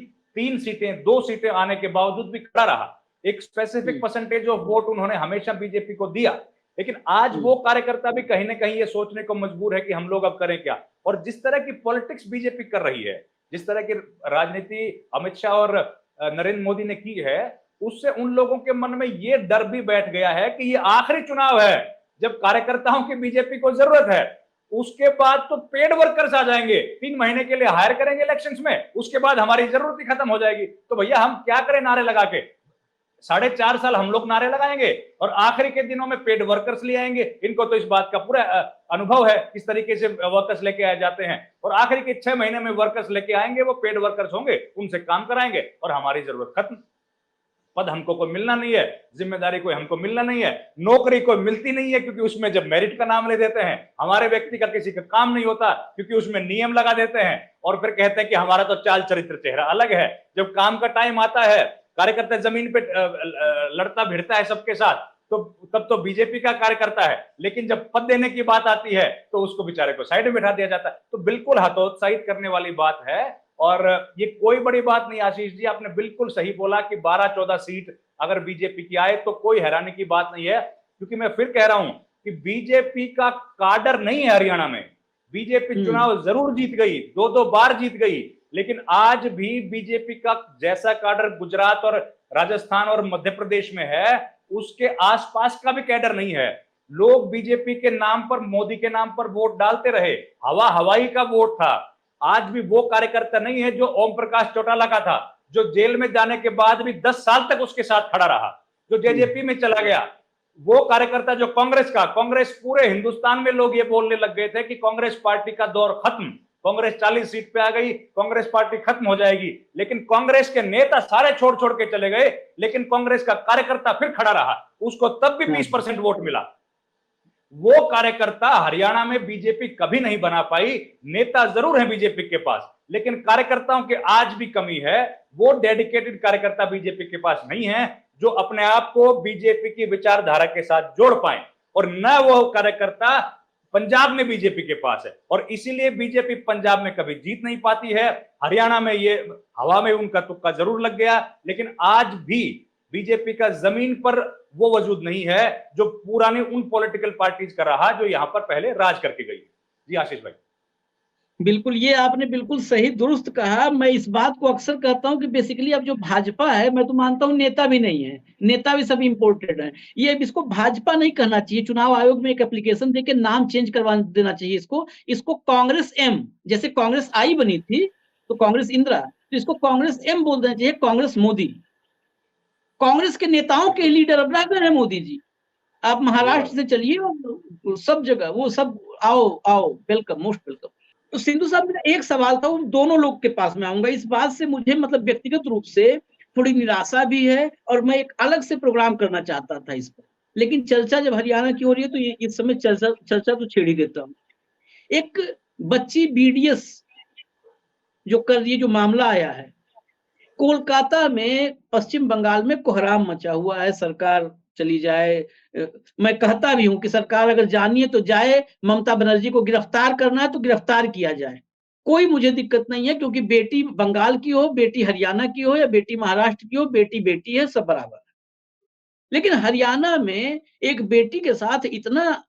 2 सीटें आने के बावजूद भी खड़ा रहा। एक स्पेसिफिक परसेंटेज ऑफ वोट उन्होंने हमेशा बीजेपी को दिया। लेकिन आज वो कार्यकर्ता भी कहीं ना कहीं ये सोचने को मजबूर है कि हम लोग अब करें क्या। और जिस तरह की पॉलिटिक्स बीजेपी कर रही है, जिस तरह की राजनीति अमित शाह और नरेंद्र मोदी ने की है, उससे उन लोगों के मन में ये डर भी बैठ गया है कि ये आखिरी चुनाव है जब कार्यकर्ताओं की बीजेपी को जरूरत है। उसके बाद तो पेड वर्कर्स आ जाएंगे, 3 महीने के लिए हायर करेंगे इलेक्शंस में, उसके बाद हमारी जरूरत ही खत्म हो जाएगी। तो भैया हम क्या करें नारे लगा के? 4.5 साल हम लोग नारे लगाएंगे और आखिरी के दिनों में पेड वर्कर्स ले आएंगे। इनको तो इस बात का पूरा अनुभव है किस तरीके से वर्कर्स लेके आ जाते हैं, और आखिरी के 6 महीने में वर्कर्स लेके आएंगे, वो पेड वर्कर्स होंगे, उनसे काम कराएंगे और हमारी जरूरत खत्म। पद हमको कोई मिलना नहीं है, जिम्मेदारी कोई हमको मिलना नहीं है, नौकरी कोई मिलती नहीं है क्योंकि उसमें जब मेरिट का नाम ले देते हैं, हमारे व्यक्ति का किसी का काम नहीं होता क्योंकि उसमें नियम लगा देते हैं और फिर कहते हैं कि हमारा तो चाल चरित्र चेहरा अलग है। जब काम का टाइम आता है, कार्यकर्ता जमीन पे लड़ता भिड़ता है सबके साथ, तो तब तो बीजेपी का कार्यकर्ता है, लेकिन जब पद देने की बात आती है तो उसको बेचारे को साइड में बिठा दिया जाता है। तो बिल्कुल हतोत्साहित करने वाली बात है और ये कोई बड़ी बात नहीं। आशीष जी, आपने बिल्कुल सही बोला कि 12-14 सीट अगर बीजेपी की आए तो कोई हैरानी की बात नहीं है, क्योंकि मैं फिर कह रहा हूं कि बीजेपी का काडर नहीं है हरियाणा में। बीजेपी चुनाव जरूर जीत गई, 2-2 बार जीत गई, लेकिन आज भी बीजेपी का जैसा काडर गुजरात और राजस्थान और मध्य प्रदेश में है, उसके आसपास का भी कैडर नहीं है। लोग बीजेपी के नाम पर, मोदी के नाम पर वोट डालते रहे, हवा हवाई का वोट था। आज भी वो कार्यकर्ता नहीं है जो ओम प्रकाश चौटाला का था, जो जेल में जाने के बाद भी 10 साल तक उसके साथ खड़ा रहा, जो जेजेपी में चला गया। वो कार्यकर्ता जो कांग्रेस पूरे हिंदुस्तान में लोग ये बोलने लग गए थे कि कांग्रेस पार्टी का दौर खत्म, कांग्रेस 40 सीट पे आ गई, कांग्रेस पार्टी खत्म हो जाएगी। लेकिन कांग्रेस के नेता सारे छोड़ छोड़ के चले गए, लेकिन कांग्रेस का कार्यकर्ता फिर खड़ा रहा, उसको तब भी 20% वोट मिला। वो कार्यकर्ता हरियाणा में बीजेपी कभी नहीं बना पाई। नेता जरूर है बीजेपी के पास, लेकिन कार्यकर्ताओं की आज भी कमी है। वो डेडिकेटेड कार्यकर्ता बीजेपी के पास नहीं है जो अपने आप को बीजेपी की विचारधारा के साथ जोड़ पाए, और न वो कार्यकर्ता पंजाब में बीजेपी के पास है, और इसीलिए बीजेपी पंजाब में कभी जीत नहीं पाती है। हरियाणा में ये हवा में उनका तुक्का जरूर लग गया, लेकिन आज भी बीजेपी का जमीन पर वो वजूद नहीं है जो पुरानी उन पॉलिटिकल पार्टीज का रहा जो यहां पर पहले राज करके गई। जी आशीष भाई। बिल्कुल, ये आपने बिल्कुल सही दुरुस्त कहा। मैं इस बात को अक्सर कहता हूं कि बेसिकली अब जो भाजपा है, मैं तो मानता हूं नेता भी नहीं है, नेता भी सब इंपोर्टेड है। ये इसको भाजपा नहीं कहना चाहिए। चुनाव आयोग में एक एप्लीकेशन देके नाम चेंज करवा देना चाहिए इसको कांग्रेस एम, जैसे कांग्रेस आई बनी थी तो कांग्रेस इंदिरा, तो इसको कांग्रेस एम बोल देना चाहिए, कांग्रेस मोदी। कांग्रेस के नेताओं के लीडर अब रह गए हैं मोदी जी। आप महाराष्ट्र से चलिए, सब जगह वो सब आओ आओ, वेलकम, मोस्ट वेलकम। तो सिंधु साहब, मेरा एक सवाल था, वो दोनों लोग के पास में आऊंगा। इस बात से मुझे मतलब व्यक्तिगत रूप से थोड़ी निराशा भी है और मैं एक अलग से प्रोग्राम करना चाहता था इस पर, लेकिन चर्चा जब हरियाणा की हो रही है तो इस समय चर्चा तो छेड़ ही देता हूँ। एक बच्ची बीडीएस जो कर रही है, जो मामला आया है कोलकाता में, पश्चिम बंगाल में कोहराम मचा हुआ है। सरकार चली जाए, मैं कहता भी हूं कि सरकार अगर जानी है तो जाए, ममता बनर्जी को गिरफ्तार करना है तो गिरफ्तार किया जाए, कोई मुझे दिक्कत नहीं है, क्योंकि बेटी बंगाल की हो, बेटी हरियाणा की हो या बेटी महाराष्ट्र की हो, बेटी बेटी है, सब बराबर है। लेकिन हरियाणा में एक बेटी के साथ इतना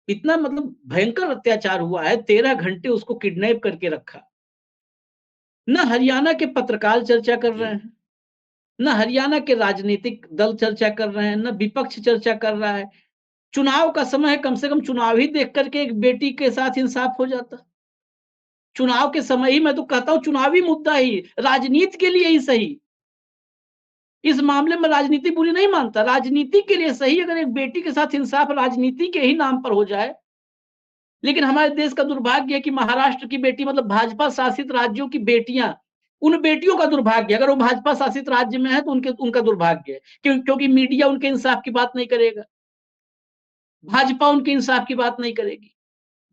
इतना मतलब भयंकर अत्याचार हुआ है, 13 घंटे उसको किडनैप करके रखा। न हरियाणा के पत्रकार चर्चा कर रहे हैं, न हरियाणा के राजनीतिक दल चर्चा कर रहे हैं, न विपक्ष चर्चा कर रहा है। चुनाव का समय है, कम से कम चुनाव ही देख करके एक बेटी के साथ इंसाफ हो जाता। चुनाव के समय ही, मैं तो कहता हूं चुनावी मुद्दा ही, राजनीति के लिए ही सही। इस मामले में राजनीति बुरी नहीं मानता, राजनीति के लिए सही अगर एक बेटी के साथ इंसाफ राजनीति के ही नाम पर हो जाए। लेकिन हमारे देश का दुर्भाग्य है कि महाराष्ट्र की बेटी, मतलब भाजपा शासित राज्यों की बेटियां, उन बेटियों का दुर्भाग्य, अगर वो भाजपा शासित राज्य में है तो उनका दुर्भाग्य है, क्योंकि मीडिया उनके इंसाफ की बात नहीं करेगा, भाजपा उनके इंसाफ की बात नहीं करेगी।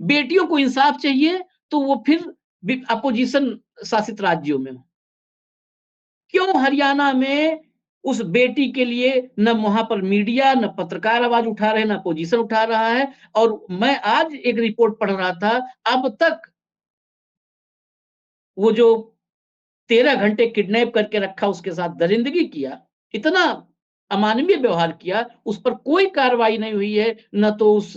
बेटियों को इंसाफ चाहिए तो वो फिर अपोजिशन शासित राज्यों में हो। क्यों हरियाणा में उस बेटी के लिए न वहां पर मीडिया, न पत्रकार आवाज उठा रहे, न अपोजिशन उठा रहा है? और मैं आज एक रिपोर्ट पढ़ रहा था, अब तक वो जो 13 घंटे किडनैप करके रखा, उसके साथ दरिंदगी किया, इतना अमानवीय व्यवहार किया, उस पर कोई कार्रवाई नहीं हुई है, न तो उस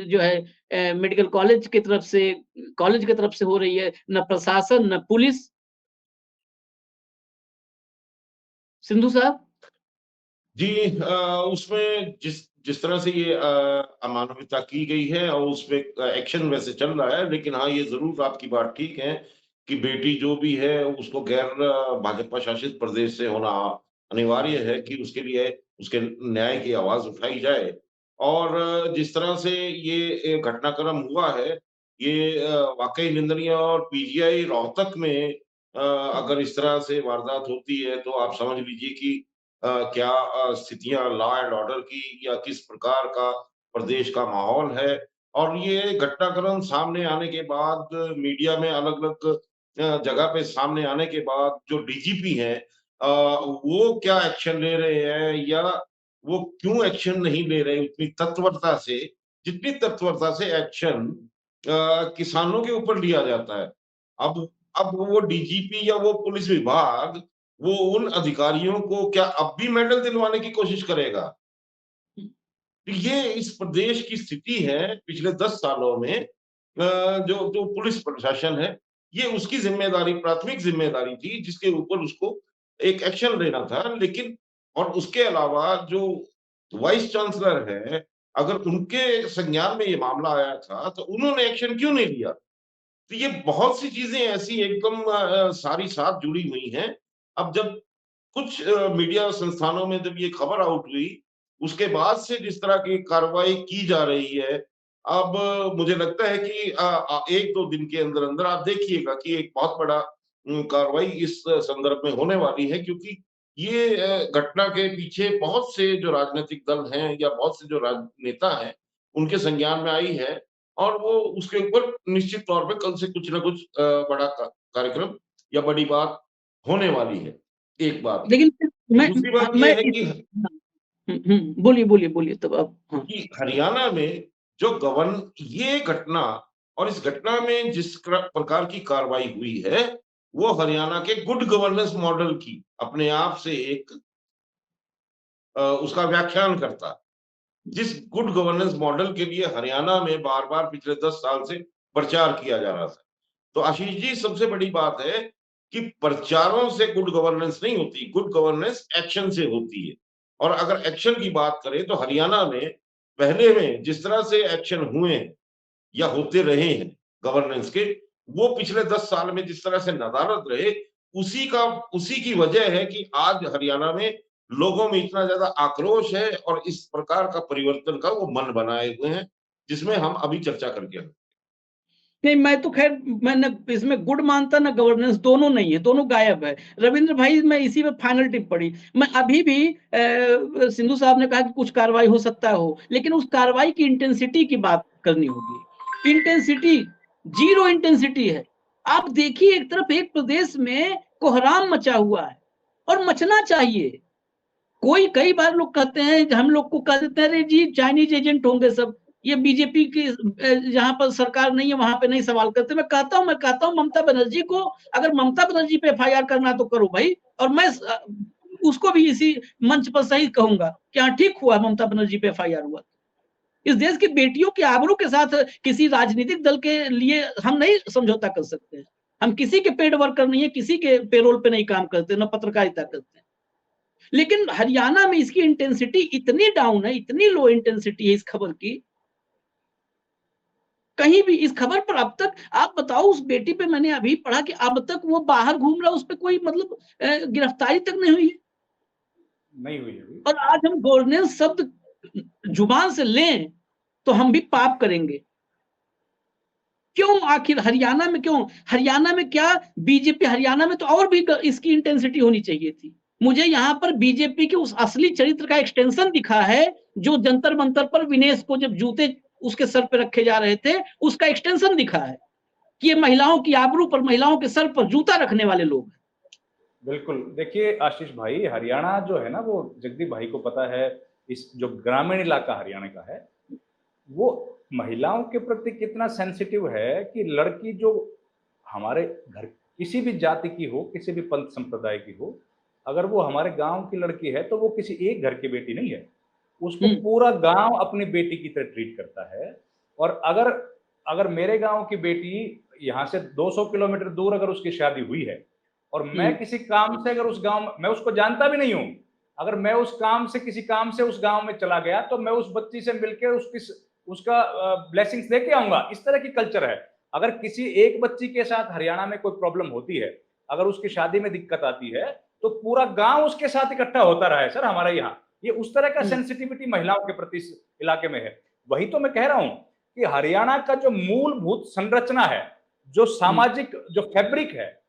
जो है मेडिकल कॉलेज की तरफ से हो रही है, न प्रशासन, न पुलिस। सिंधु साहब। जी, उसमें जिस जिस तरह से ये अमानविकता की गई है और उसपे एक्शन वैसे चल रहा है, लेकिन हाँ, ये ज़रूर आपकी बात ठीक है कि बेटी जो भी है उसको गैर भाजपा शासित प्रदेश से होना अनिवार्य है कि उसके लिए उसके न्याय की आवाज़ उठाई जाए। और जिस तरह से ये घटनाक्रम हुआ है, ये वाक़ई निंदनीय और पीजीआई रोहतक में अगर इस तरह से वारदात होती है, तो आप समझ लीजिए कि क्या स्थितियाँ लॉ एंड ऑर्डर की या किस प्रकार का प्रदेश का माहौल है। और ये घटनाक्रम सामने आने के बाद मीडिया में अलग-अलग जगह पे सामने आने के बाद जो डीजीपी हैं वो क्या एक्शन ले रहे हैं या वो क्यों एक्शन नहीं ले रहे उतनी तत्परता से, जितनी तत्परता से एक्शन किसानों के ऊपर लिया जाता है। अब अब वो डीजीपी या वो पुलिस विभाग वो उन अधिकारियों को क्या अब भी मेडल दिलवाने की कोशिश करेगा? तो ये इस प्रदेश की स्थिति है पिछले 10 सालों में जो जो पुलिस प्रशासन है, ये उसकी ज़िम्मेदारी प्राथमिक ज़िम्मेदारी थी जिसके ऊपर उसको एक एक्शन लेना था। लेकिन और उसके अलावा जो वाइस चांसलर हैं, अगर उनके संज्ञान में ये मामला आया था, तो उन्होंने एक्शन क्यों नहीं लिया? तो ये बहुत सी चीज़ें ऐसी एकदम सारी साथ जुड़ी हुई हैं। अब जब कुछ मीडिया संस्थानों में जब ये खबर आउट हुई, उसके बाद से जिस तरह की कार्रवाई की जा रही है, अब मुझे लगता है कि 1-2 दिन के अंदर-अंदर आप देखिएगा कि एक बहुत बड़ा कार्रवाई इस संदर्भ में होने वाली है क्योंकि ये घटना के पीछे बहुत से जो राजनीतिक दल हैं या बहुत से जो राजनेता हैं, उनके संज्ञान में आई है और वो उसके ऊपर निश्चित तौर पे कल से कुछ ना कुछ बड़ा कार्यक्रम या बड़ी बात होने वाली है। एक बात। लेकिन फिर दूसरी बात ये है कि बोलिए, बोलिए, बोलिए तब आप। हाँ। हरियाणा में जो ये घटना और इस घटना में जिस प्रकार की कार्रवाई हुई है, वो हरियाणा के गुड गवर्नेंस मॉडल की अपने आप से एक उसका व्याख्यान करता है। जिस गुड गवर्नेंस मॉडल के लिए हरियाणा में बार-बार पिछले 10 साल से प्रचार किया जा रहा था। तो आशीष जी सबसे बड़ी बात है कि प्रचारों से गुड गवर्नेंस नहीं होती, गुड गवर्नेंस एक्शन से होती है। और अगर एक्शन की बात करें तो हरियाणा में पहले में जिस तरह से एक्शन हुए हैं या होते रहे हैं गवर्नेंस के, वो पिछले 10 साल में जिस तरह से नदारद रहे, उसी की वजह है कि आज हरियाणा में लोगों में इतना ज़्यादा आक्रोश है और इस प्रकार का परिवर्तन का वो मन बनाए हुए हैं, जिसमें हम अभी चर्चा करके आए। नहीं, मैं तो खैर मैं ना इसमें गुड मानता ना गवर्नेंस, दोनों नहीं है, दोनों गायब है। रविंद्र भाई मैं इसी में फाइनल टिप्पणी, मैं अभी भी सिंधु साहब ने कहा कि कुछ कार्रवाई हो सकता हो, लेकिन उस कार्रवाई की इंटेंसिटी की बात करनी होगी। इंटेंसिटी, जीरो इंटेंसिटी है। आप देखिए एक तरफ एक प्रदेश में कोहराम मचा हुआ है और मचना चाहिए। कोई कई बार लोग कहते हैं, हम लोग को कह देते हैं अरे जी चाइनीज एजेंट होंगे सब, ये बीजेपी की जहां पर सरकार नहीं है वहां पे नहीं सवाल करते। मैं कहता हूं ममता बनर्जी को, अगर ममता बनर्जी पे एफआईआर करना तो करो भाई। और मैं उसको भी इसी मंच पर सही कहूंगा कि हाँ ठीक हुआ ममता बनर्जी पे एफआईआर हुआ। इस देश की बेटियों के आबरू के साथ किसी राजनीतिक दल के लिए हम नहीं समझौता कर सकते। हम किसी के पेड वर्कर नहीं है, किसी के पेरोल पे नहीं काम करते, न पत्रकारिता करते। लेकिन हरियाणा में इसकी इंटेंसिटी इतनी डाउन है, इतनी लो इंटेंसिटी है इस खबर की। कहीं भी इस खबर पर अब तक आप बताओ, उस बेटी पे मैंने अभी पढ़ा कि अब तक वो बाहर घूम रहा है, उस पे कोई मतलब गिरफ्तारी तक नहीं हुई है। नहीं हुई अभी। और आज हम गवर्नेंस शब्द जुबान से लें तो हम भी पाप करेंगे। क्यों आखिर हरियाणा में क्यों? हरियाणा में क्या बीजेपी, हरियाणा में तो और भी इसकी इंटेंसिटी होनी चाहिए थी। मुझे यहाँ पर बीजेपी के उस असली चरित्र का एक्सटेंशन दिखा है, जो जंतर मंतर पर विनेश को जब जूते उसके सर पे रखे जा रहे थे, उसका एक्सटेंशन दिखा है कि ये महिलाओं की आबरू पर, महिलाओं के सर पर जूता रखने वाले लोग। बिल्कुल, देखिए आशीष भाई, हरियाणा जो है ना, वो जगदीप भाई को पता है, इस जो ग्रामीण इलाका हरियाणा का है, वो महिलाओं के प्रति कितना सेंसिटिव है कि लड़की जो हमारे घर किसी भी जाति की हो, किसी भी पंथ संप्रदाय की हो, अगर वो हमारे गांव की लड़की है तो वो किसी एक घर की बेटी नहीं है, उसको पूरा गांव अपनी बेटी की तरह ट्रीट करता है। और अगर अगर मेरे गांव की बेटी यहाँ से 200 किलोमीटर दूर अगर उसकी शादी हुई है और मैं किसी काम से अगर उस गांव, मैं उसको जानता भी नहीं हूं, अगर मैं उस काम से किसी काम से उस गांव में चला गया तो मैं उस बच्ची से मिलकर उसका ब्लेसिंग्स लेके आऊंगा। इस तरह की कल्चर है। अगर किसी एक बच्ची के साथ हरियाणा में कोई प्रॉब्लम होती है, अगर उसकी शादी में दिक्कत आती है, तो पूरा गांव उसके साथ इकट्ठा होता रहा है सर हमारे यहाँ। ये उस तरह का सेंसिटिविटी महिलाओं के प्रति इस इलाके में है। वही तो मैं कह रहा हूं कि हरियाणा का जो मूलभूत संरचना है, जो सामाजिक जो फैब्रिक है,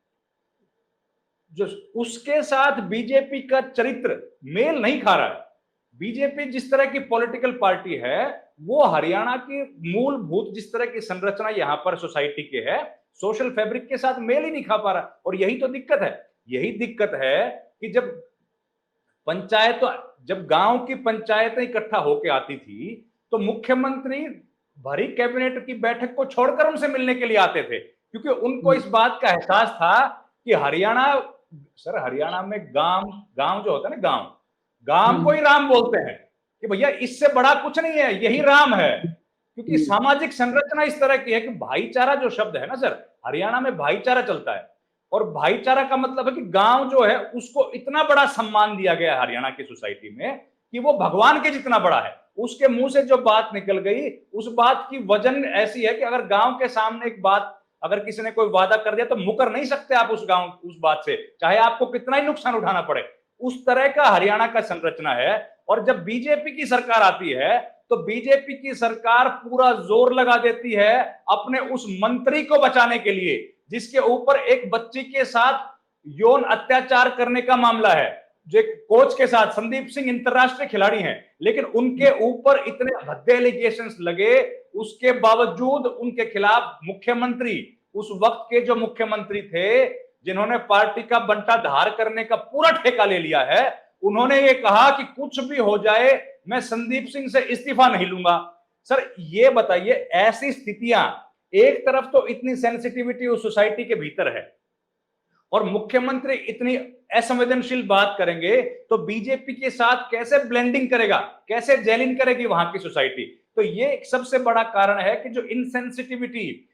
जो उसके साथ बीजेपी का चरित्र मेल नहीं खा रहा है। बीजेपी जिस तरह की पॉलिटिकल पार्टी है, वो हरियाणा की मूलभूत जिस तरह की संरचना यहां पर सोसाइटी के है, सोशल फैब्रिक के साथ मेल ही नहीं खा पा रहा। और यही तो दिक्कत है। यही दिक्कत है कि जब गांव की पंचायतें इकट्ठा होकर आती थी, तो मुख्यमंत्री भरी कैबिनेट की बैठक को छोड़कर उनसे मिलने के लिए आते थे, क्योंकि उनको इस बात का एहसास था कि हरियाणा में गांव जो होता है ना, गांव को ही राम बोलते हैं कि भैया इससे बड़ा कुछ नहीं है, यही राम है। क्योंकि सामाजिक संरचना इस तरह की है कि भाईचारा जो शब्द है ना सर, हरियाणा में भाईचारा चलता है। और भाईचारा का मतलब है कि गांव जो है उसको इतना बड़ा सम्मान दिया गया है हरियाणा की सोसाइटी में कि वो भगवान के जितना बड़ा है। उसके मुंह से जो बात निकल गई, उस बात की वजन ऐसी है कि अगर गांव के सामने एक बात, अगर किसी ने कोई वादा कर दिया तो मुकर नहीं सकते आप उस बात से, चाहे आपको कितना ही नुकसान उठाना पड़े। उस तरह का हरियाणा का संरचना है। और जब बीजेपी की सरकार आती है तो बीजेपी की सरकार पूरा जोर लगा देती है अपने उस मंत्री को बचाने के लिए, जिसके ऊपर एक बच्ची के साथ यौन अत्याचार करने का मामला है, जो एक कोच के साथ, संदीप सिंह अंतरराष्ट्रीय खिलाड़ी हैं, लेकिन उनके ऊपर इतने भद्दे एलिगेशंस लगे, उसके बावजूद उनके खिलाफ मुख्यमंत्री, उस वक्त के जो मुख्यमंत्री थे, जिन्होंने पार्टी का बंटा धार करने का पूरा ठेका ले लिया है, उन्होंने ये कहा कि कुछ भी हो जाए मैं संदीप सिंह से इस्तीफा नहीं लूंगा। सर ये बताइए, ऐसी स्थितियां, एक तरफ तो इतनी सेंसिटिविटी उस सोसाइटी के भीतर है और मुख्यमंत्री इतनी असंवेदनशील बात करेंगे, तो बीजेपी के साथ कैसे ब्लेंडिंग करेगा, कैसे जेलिन करेगी वहां की सोसाइटी। तो ये एक सबसे बड़ा कारण है कि जो इनसेंसिटिविटी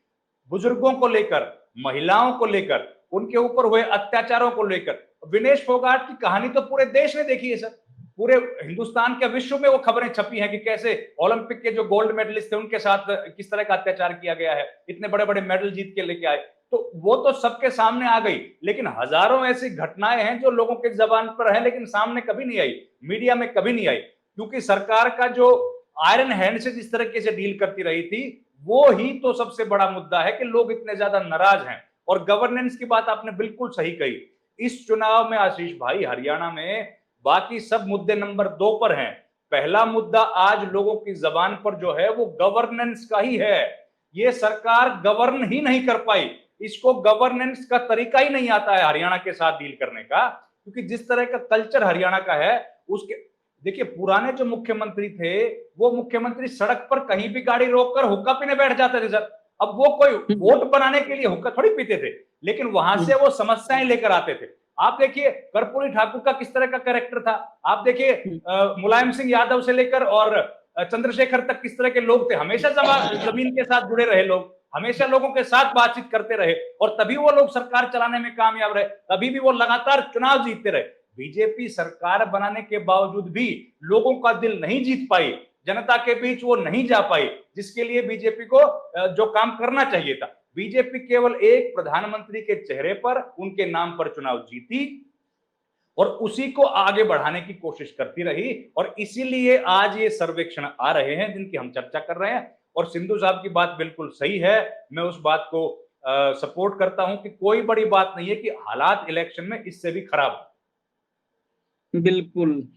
बुजुर्गों को लेकर, महिलाओं को लेकर, उनके ऊपर हुए अत्याचारों को लेकर, विनेश फोगाट की कहानी तो पूरे देश ने देखी है सर, पूरे हिंदुस्तान के विश्व में वो खबरें छपी हैं कि कैसे ओलंपिक के जो गोल्ड मेडलिस्ट थे उनके साथ किस तरह का अत्याचार किया गया है, इतने बड़े बड़े मेडल जीत के लेके आए। तो वो तो सबके सामने आ गई, लेकिन हजारों ऐसी घटनाएं हैं जो लोगों के जबान पर है लेकिन सामने कभी नहीं आई, मीडिया में कभी नहीं आई, क्योंकि सरकार का जो आयरन हैंड से जिस तरीके से डील करती रही थी, वो ही तो सबसे बड़ा मुद्दा है कि लोग इतने ज्यादा नाराज हैं। और गवर्नेंस की बात आपने बिल्कुल सही कही। इस चुनाव में आशीष भाई, हरियाणा में बाकी सब मुद्दे नंबर 2 पर हैं। पहला मुद्दा आज लोगों की जबान पर जो है वो गवर्नेंस का ही है। ये सरकार गवर्न ही नहीं कर पाई, इसको गवर्नेंस का तरीका ही नहीं आता है हरियाणा के साथ डील करने का, क्योंकि जिस तरह का कल्चर हरियाणा का है उसके, देखिए पुराने जो मुख्यमंत्री थे, वो मुख्यमंत्री सड़क पर कहीं भी गाड़ी रोककर हुक्का पीने बैठ जाते थे सर। अब वो कोई वोट बनाने के लिए हुक्का थोड़ी पीते थे, लेकिन वहां से वो समस्याएं लेकर आते थे। आप देखिए कर्पूरी ठाकुर का किस तरह का कैरेक्टर था, आप देखिए मुलायम सिंह यादव से लेकर और चंद्रशेखर तक किस तरह के लोग थे, हमेशा जमीन के साथ जुड़े रहे लोग, हमेशा लोगों के साथ बातचीत करते रहे और तभी वो लोग सरकार चलाने में कामयाब रहे, तभी भी वो लगातार चुनाव जीतते रहे। बीजेपी सरकार बनाने के बावजूद भी लोगों का दिल नहीं जीत पाई, जनता के बीच वो नहीं जा पाई, जिसके लिए बीजेपी को जो काम करना चाहिए था। बीजेपी केवल एक प्रधानमंत्री के चेहरे पर, उनके नाम पर चुनाव जीती और उसी को आगे बढ़ाने की कोशिश करती रही। और इसीलिए आज ये सर्वेक्षण आ रहे हैं जिनकी हम चर्चा कर रहे हैं। और सिंधु साहब की बात बिल्कुल सही है, मैं उस बात को सपोर्ट करता हूं कि कोई बड़ी बात नहीं है कि हालात इलेक्शन में इससे भी खराब। बिल्कुल।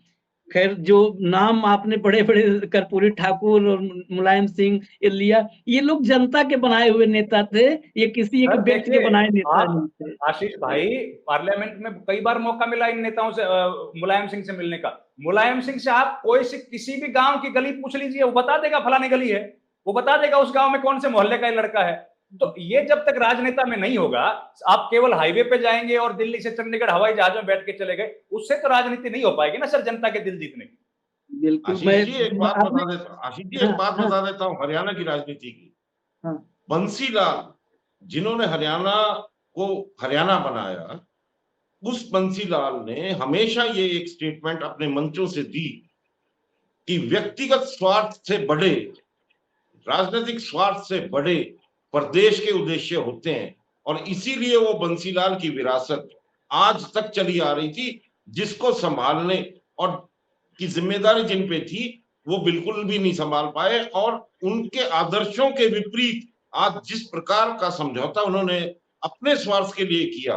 खैर, जो नाम आपने बड़े बड़े कर्पूरी ठाकुर और मुलायम सिंह ये लिया, ये लोग जनता के बनाए हुए नेता थे, ये किसी एक व्यक्ति के बनाए नेता नहीं थे। आशीष भाई, पार्लियामेंट में कई बार मौका मिला इन नेताओं से, मुलायम सिंह से मिलने का। मुलायम सिंह से आप किसी भी गांव की गली पूछ लीजिए, वो बता देगा फलाने गली है, वो बता देगा उस गांव में कौन से मोहल्ले का लड़का है। तो ये जब तक राजनेता में नहीं होगा, आप केवल हाईवे पे जाएंगे और दिल्ली से चंडीगढ़ हवाई जहाज में बैठ के चले गए, उससे तो राजनीति नहीं हो पाएगी ना सर, जनता के दिल जीतने की। बिल्कुल। आशीष जी एक बात आपने बता देता आशीष जी हाँ एक बात हाँ बता देता हूँ हरियाणा की राजनीति की। हाँ बंसीलाल जिन्होंने हरियाणा को हरियाणा बनाया, उस बंसीलाल ने हमेशा ये एक स्टेटमेंट अपने मंचों से दी कि व्यक्तिगत स्वार्थ से बड़े, राजनीतिक स्वार्थ से बड़े प्रदेश के उद्देश्य होते हैं, और इसीलिए वो बंसीलाल की विरासत आज तक चली आ रही थी, जिसको संभालने और की जिम्मेदारी जिन पे थी वो बिल्कुल भी नहीं संभाल पाए, और उनके आदर्शों के विपरीत आज जिस प्रकार का समझौता उन्होंने अपने स्वार्थ के लिए किया,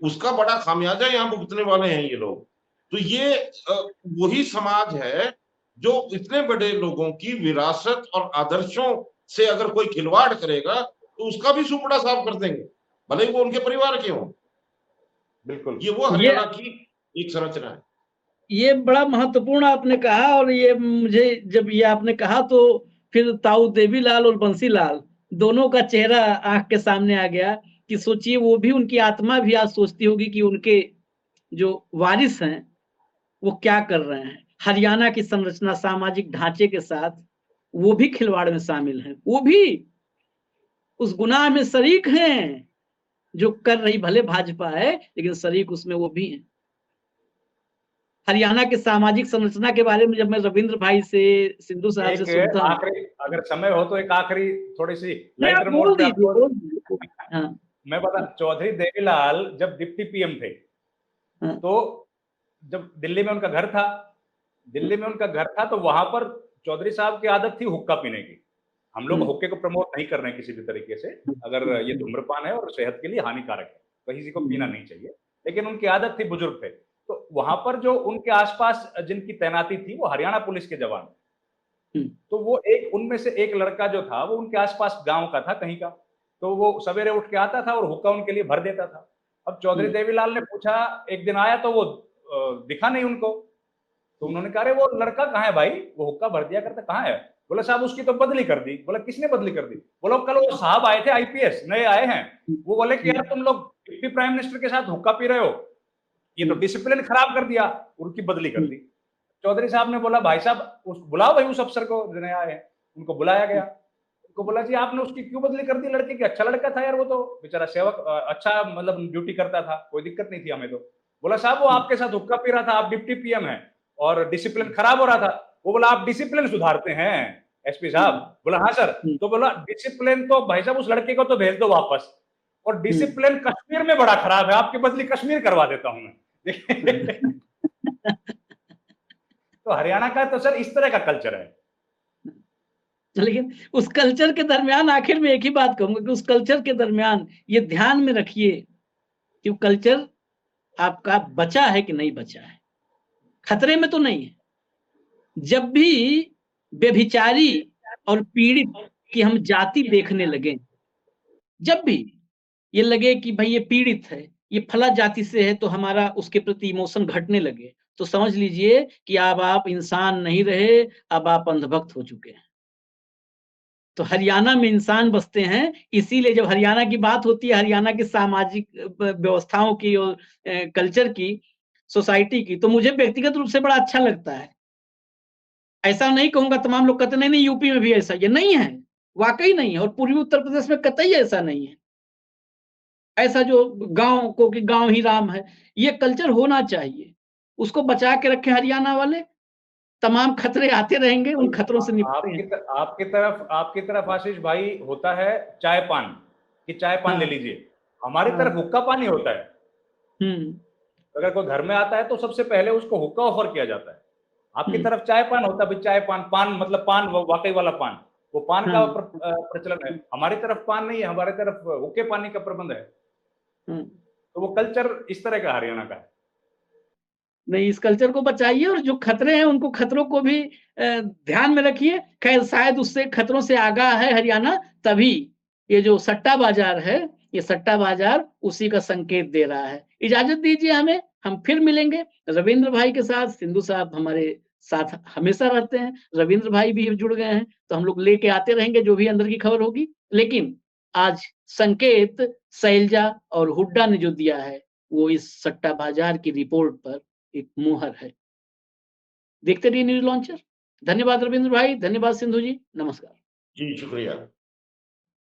उसका बड़ा खामियाजा यहाँ भुगतने वाले हैं ये लोग। तो ये वही समाज है जो इतने बड़े लोगों की विरासत और आदर्शों से अगर कोई खिलवाड़ करेगा तो उसका भी सुपड़ा साफ कर देंगे, भले ही वो उनके परिवार के हों। बिल्कुल, ये वो हरियाणा की एक संरचना है। ये बड़ा महत्वपूर्ण आपने कहा, और ये मुझे जब ये आपने कहा तो फिर ताऊ देवीलाल और बंसीलाल दोनों का चेहरा आंख के सामने आ गया कि सोचिए वो भी, उनकी आत्मा भी आज सोचती होगी कि उनके जो वारिस हैं वो क्या कर रहे हैं। हरियाणा की संरचना, सामाजिक ढांचे के साथ वो भी खिलवाड़ में शामिल हैं, वो भी उस गुनाह में शरीक हैं जो कर रही भले भाजपा है, लेकिन शरीक उसमें वो भी हैं। हरियाणा के सामाजिक संरचना के बारे में जब मैं रविंद्र भाई से, सिंधु साहब से सुनता हूँ, आखिरी अगर समय हो तो एक आखिरी थोड़ी सी मैं लाइटर बोल नोट पे दीजिए, आपको बोल दीजिए। हाँ मैं बता, चौधरी देवीलाल जब डिप्टी पीएम थे, हाँ तो जब दिल्ली में उनका घर था, तो वहां पर चौधरी साहब की आदत थी हुक्का पीने की। हम लोग हुक्के को प्रमोट नहीं कर रहे हैं किसी भी तरीके से, अगर ये धूम्रपान है और सेहत के लिए हानिकारक है, तो किसी को पीना नहीं चाहिए, लेकिन उनकी आदत थी, बुजुर्ग थे। तो वहां पर जो उनके आसपास जिनकी तैनाती थी वो हरियाणा पुलिस के जवान, तो वो एक उनमें से एक लड़का जो था वो उनके आसपास गांव का था कहीं का, तो वो सवेरे उठ के आता था और हुक्का उनके लिए भर देता था। अब चौधरी देवीलाल ने पूछा, एक दिन आया तो वो दिखा नहीं उनको, तो उन्होंने कहा अरे वो लड़का कहाँ है भाई, वो हुक्का भर दिया करता कहाँ है? बोला साहब उसकी तो बदली कर दी। बोला किसने बदली कर दी? बोला कल वो साहब आए थे आईपीएस, नए आए हैं, वो बोले कि यार तुम लोग डिप्टी प्राइम मिनिस्टर के साथ हुक्का पी रहे हो, ये तो डिसिप्लिन खराब कर दिया, उनकी बदली कर दी। चौधरी साहब ने बोला भाई साहब बुलाओ भाई उस अफसर को जो नया आए हैं। उनको बुलाया गया, उनको बोला जी आपने उसकी क्यों बदली कर दी लड़के की, अच्छा लड़का था यार, वो तो बेचारा सेवक, अच्छा मतलब ड्यूटी करता था, कोई दिक्कत नहीं थी हमें तो। बोला साहब वो आपके साथ हुक्का पी रहा था, आप डिप्टी पीएम हैं और डिसिप्लिन खराब हो रहा था। वो बोला आप डिसिप्लिन सुधारते हैं एसपी साहब? बोला हाँ सर। तो बोला डिसिप्लिन तो भाई साहब उस लड़के को तो भेज दो वापस, और डिसिप्लिन कश्मीर में बड़ा खराब है, आपकी बदली कश्मीर करवा देता हूं मैं। तो हरियाणा का तो सर इस तरह का कल्चर है। लेकिन उस कल्चर के दरमियान आखिर में एक ही बात कहूंगा कि उस कल्चर के दरमियान ये ध्यान में रखिए कि वो कल्चर आपका बचा है कि नहीं बचा है, खतरे में तो नहीं है। जब भी व्यभिचारी और पीड़ित की हम जाति देखने लगे, जब भी ये लगे कि भाई ये पीड़ित है, ये फला जाति से है, तो हमारा उसके प्रति इमोशन घटने लगे, तो समझ लीजिए कि अब आप इंसान नहीं रहे, अब आप अंधभक्त हो चुके हैं। तो हरियाणा में इंसान बसते हैं, इसीलिए जब हरियाणा की बात होती है, हरियाणा की सामाजिक व्यवस्थाओं की और कल्चर की, सोसाइटी की, तो मुझे व्यक्तिगत रूप से बड़ा अच्छा लगता है। ऐसा नहीं कहूंगा, तमाम लोग कहते नहीं यूपी में भी ऐसा, ये नहीं है, वाकई नहीं है, और पूर्वी उत्तर प्रदेश में कतई ऐसा नहीं है। ऐसा जो गांव को कि गांव ही राम है, ये कल्चर होना चाहिए, उसको बचा के रखे हरियाणा वाले। तमाम खतरे आते रहेंगे, उन खतरों से निपटे। आपकी तरफ आशीष भाई होता है चाय पान, कि चाय पान ले लीजिए, हमारी तरफ हुक्का पानी होता है। अगर कोई घर में आता है तो सबसे पहले उसको हुक्का ऑफर किया जाता है। आपकी तरफ चाय पान होता है, चाय पान, पान मतलब पान वाकई वाला पान, वो पान का प्रचलन है। हमारी तरफ पान नहीं है, हमारी तरफ हुक्के पानी का प्रबंध है। तो वो कल्चर इस तरह का हरियाणा का है। नहीं, इस कल्चर को बचाइए, और जो खतरे हैं उनको, खतरों को भी ध्यान में रखिए। खैर शायद उससे खतरों से आगाह है हरियाणा, तभी ये जो सट्टा बाजार है, ये सट्टा बाजार उसी का संकेत दे रहा है। इजाजत दीजिए हमें, हम फिर मिलेंगे रविंद्र भाई के साथ। सिंधु साहब हमारे साथ हमेशा रहते हैं, रविंद्र भाई भी जुड़ गए हैं, तो हम लोग लेके आते रहेंगे जो भी अंदर की खबर होगी। लेकिन आज संकेत शैलजा और हुड्डा ने जो दिया है वो इस सट्टा बाजार की रिपोर्ट पर एक मुहर है। देखते रहिए न्यूज लॉन्चर। धन्यवाद रविंद्र भाई, धन्यवाद सिंधु जी, नमस्कार। जी शुक्रिया।